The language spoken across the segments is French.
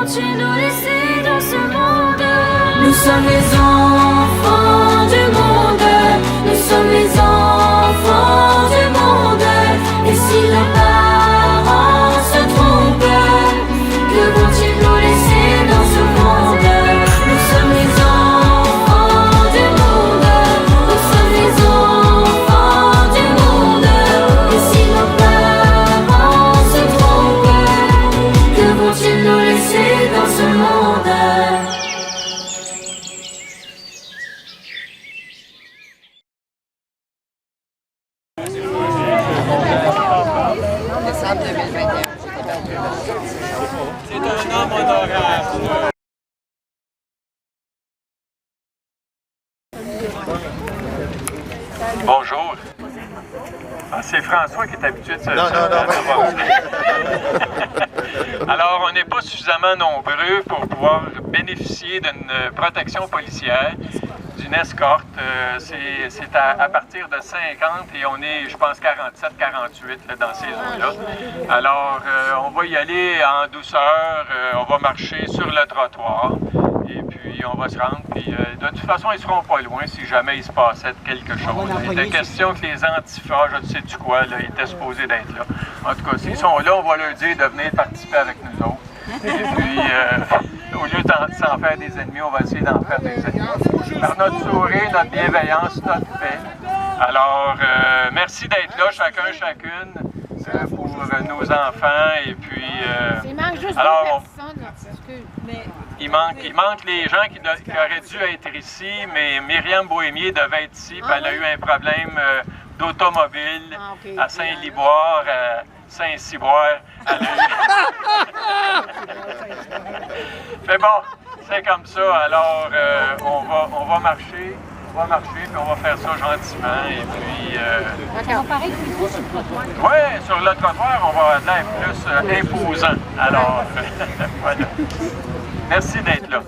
vont-ils nous laisser dans ce monde? Nous sommes les enfants du monde. Nous sommes les enfants du monde. Et si nos parents se trompent, que vont-ils nous laisser dans ce monde? Nous sommes les enfants du monde. Nous sommes les enfants du monde. Et si nos parents se trompent, que vont-ils nous laisser dans ce monde? Décembre 2021. C'est un homme honorable. Bonjour. Ah, c'est François qui est habitué de se... Alors, on n'est pas suffisamment nombreux pour pouvoir bénéficier d'une protection policière, d'une escorte. C'est à partir de 50 et on est, je pense, 47, 48 là, dans ces eaux-là. Alors, on va y aller en douceur, on va marcher sur le trottoir et puis on va se rendre. Puis, de toute façon, ils ne seront pas loin si jamais il se passait quelque chose. Il était question que les antifas, je ne sais-tu quoi, là, ils étaient supposés d'être là. En tout cas, s'ils sont là, on va leur dire de venir participer avec nous autres. Et puis, au lieu de s'en faire des ennemis, on va essayer d'en faire des ennemis. Par notre sourire, notre bienveillance, notre paix. Alors, merci d'être là, chacun, chacune, pour nos enfants. Et puis, il manque juste alors, deux personnes. il manque les gens qui auraient dû être ici, mais Myriam Bohémier devait être ici, puis elle a eu un problème d'automobile à Saint-Liboire, à Saint-Cyboire. Mais bon, c'est comme ça. Alors, on va marcher. On va marcher, puis on va faire ça gentiment. Et puis... On va parler plutôt sur le trottoir. Oui, sur le trottoir, on va être plus imposant. Alors, voilà. Merci d'être là.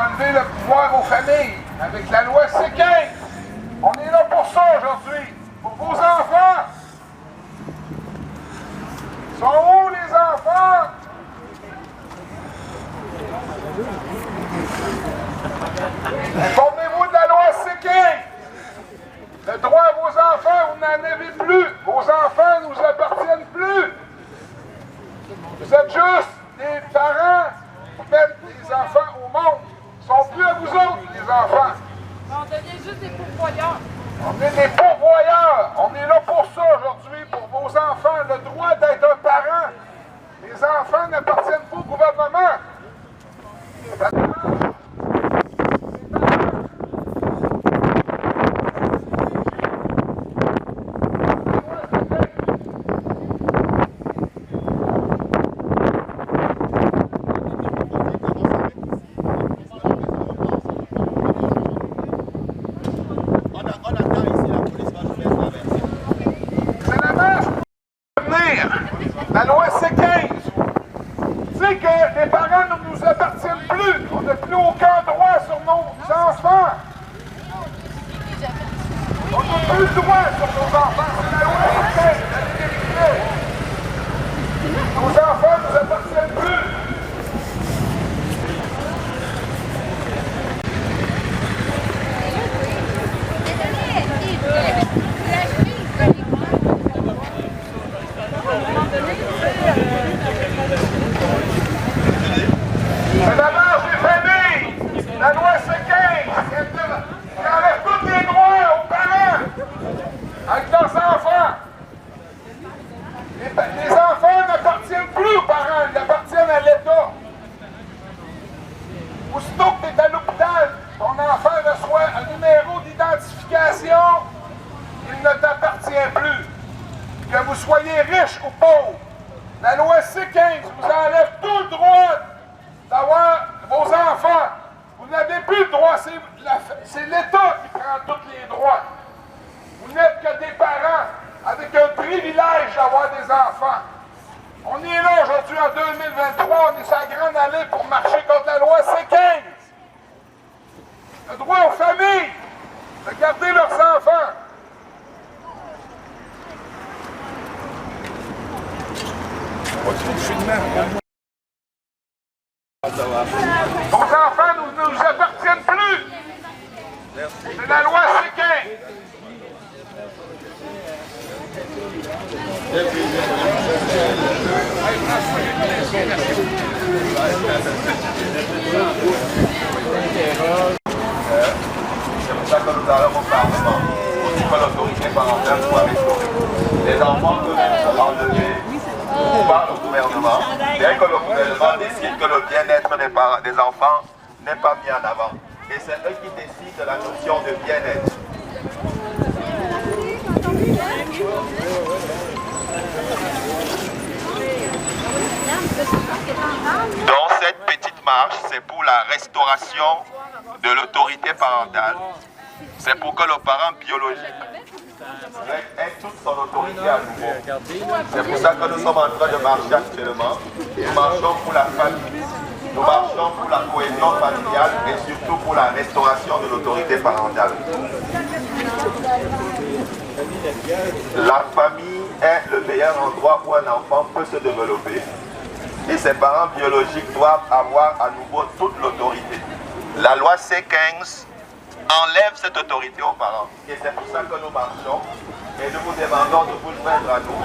Enlever le pouvoir aux familles avec la loi C15. On est là pour ça aujourd'hui, pour vos enfants. Sont où les enfants? Informez-vous de la loi C15. Le droit à vos enfants, vous n'en avez plus. Vos enfants ne nous appartiennent plus. Vous êtes juste des parents qui mettent les enfants au monde. Ils ne sont plus à vous autres, les enfants. On devient juste des pourvoyeurs. On est des pourvoyeurs. On est là pour ça aujourd'hui, pour vos enfants. Le droit d'être un parent. Les enfants n'appartiennent pas au gouvernement. La loi C15. Tu sais que les parents nation, il ne t'appartient plus. Que vous soyez riche ou pauvre, la loi C-15 vous enlève tout le droit d'avoir vos enfants. Vous n'avez plus le droit, c'est l'État qui prend tous les droits. Vous n'êtes que des parents avec un privilège d'avoir des enfants. On est là aujourd'hui en 2023, on est sur la grande allée pour marcher contre la loi C-15. Le droit aux familles de garder leurs enfants. Nos enfants ne nous appartiennent plus. C'est la loi C-15. C'est pour ça que nous allons au Parlement pour que l'autorité parentale soit restaurée. Les enfants peuvent être enlevés par le gouvernement, bien que le gouvernement décide que le bien-être des enfants n'est pas mis en avant. Et c'est eux qui décident de la notion de bien-être. Dans cette petite marche, c'est pour la restauration de l'autorité parentale. C'est pour que le parent biologique ait toute son autorité à nouveau. C'est pour ça que nous sommes en train de marcher actuellement. Nous marchons pour la famille, nous marchons pour la cohésion familiale et surtout pour la restauration de l'autorité parentale. La famille est le meilleur endroit où un enfant peut se développer. Et ses parents biologiques doivent avoir à nouveau toute l'autorité. La loi C-15 enlève cette autorité aux parents. Et c'est pour ça que nous marchons et nous vous demandons de vous joindre à nous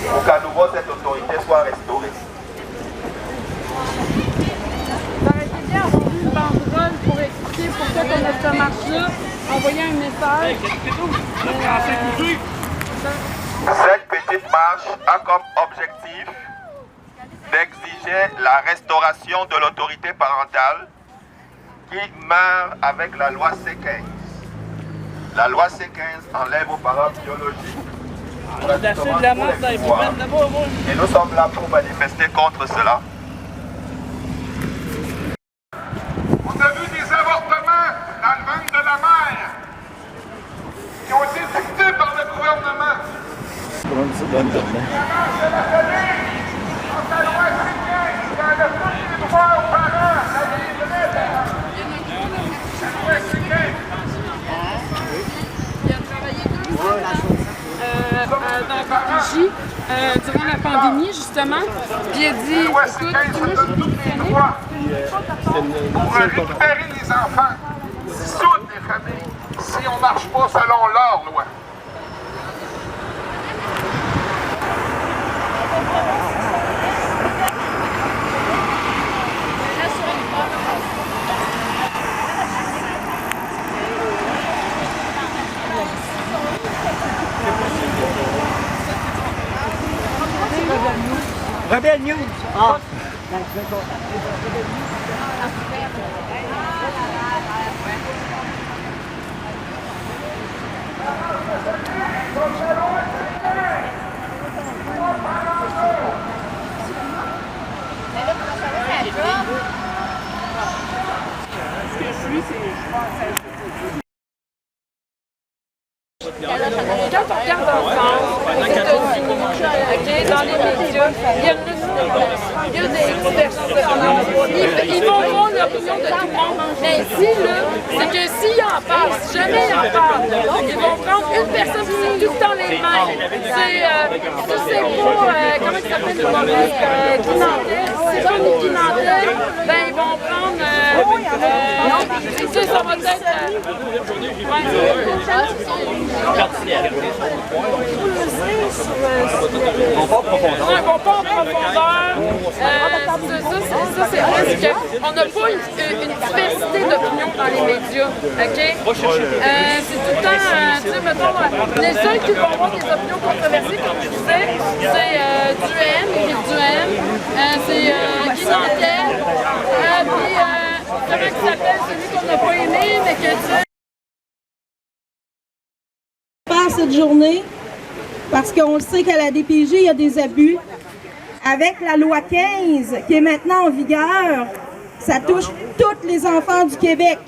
pour qu'à nouveau cette autorité soit restaurée. Ça aurait été bien avoir une banderole pour expliquer pourquoi on a cette marche-là, envoyer un message. Cette petite marche a comme objectif d'exiger la restauration de l'autorité parentale qui meurt avec la loi C-15. La loi C-15 enlève aux parents biologiques. Et nous sommes là pour manifester contre cela. On a vu des avortements dans le ventre de la mère qui ont été dictés par le gouvernement. La marche de la famille, contre la loi C-15, qui enlève tous les droits aux parents, la vie vraie. La loi C-15. Dans Paris, durant la pandémie, justement, puis il a dit, La loi écoute, C-15, moi, ça donne tous les droits pour récupérer les enfants, dissoudre les familles, si on ne marche pas selon leur loi. Rebelle News. Ah. Quand on regarde en France, aux États-Unis, dans les médias, il y a des divergences d'opinion. Ils vont voir l'opinion de tout le monde. Mais ici, c'est que s'ils en parlent, si jamais ils en parlent, ils vont prendre une personne qui c'est tout le temps les mêmes. C'est pas, comment il s'appelle le humoriste, Guy Nantel. Si c'est pas Guy Nantel, ben ils vont prendre, ça va On va en profondeur. On va pas en profondeur. Ça, c'est vrai, on n'a pas une diversité d'opinions dans les médias. OK? C'est tout le temps, tu sais, mettons, les seuls qui vont avoir des opinions controversées, comme je disais, c'est Duhaime, Éric Duhaime, c'est Guy Nantel, puis comment il s'appelle, celui qu'on n'a pas aimé, mais que tu sais, petite journée, parce qu'on le sait qu'à la DPJ, il y a des abus. Avec la loi 15, qui est maintenant en vigueur, ça touche tous les enfants du Québec.